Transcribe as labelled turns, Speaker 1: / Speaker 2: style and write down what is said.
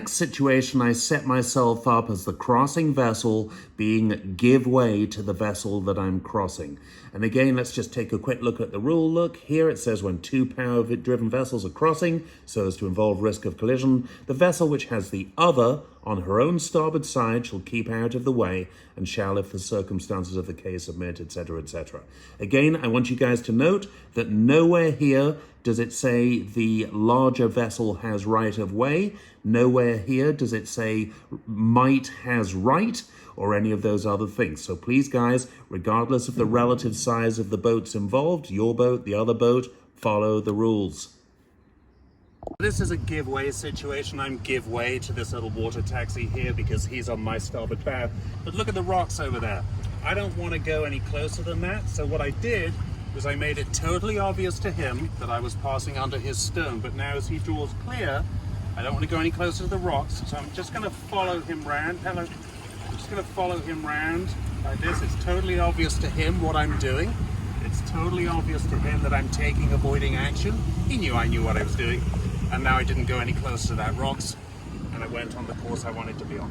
Speaker 1: Next situation, I set myself up as the crossing vessel being give way to the vessel that I'm crossing. And again, let's just take a quick look at the rule. Look, here it says when two power-driven vessels are crossing so as to involve risk of collision, the vessel which has the other on her own starboard side shall keep out of the way and shall, if the circumstances of the case admit, etc., etc. Again, I want you guys to note that nowhere here does it say the larger vessel has right of way. Nowhere here does it say might has right or any of those other things. So please, guys, regardless of the relative size of the boats involved, your boat, the other boat, follow the rules. This is a give way situation. I'm give way to this little water taxi here because he's on my starboard bow. But look at the rocks over there. I don't want to go any closer than that. So what I did was I made it totally obvious to him that I was passing under his stern. But now as he draws clear, I don't want to go any closer to the rocks. So I'm just going to follow him round. Hello. I'm just going to follow him round like this. It's totally obvious to him what I'm doing. It's totally obvious to him that I'm taking avoiding action. He knew I knew what I was doing. And now I didn't go any closer to that rocks, and I went on the course I wanted to be on.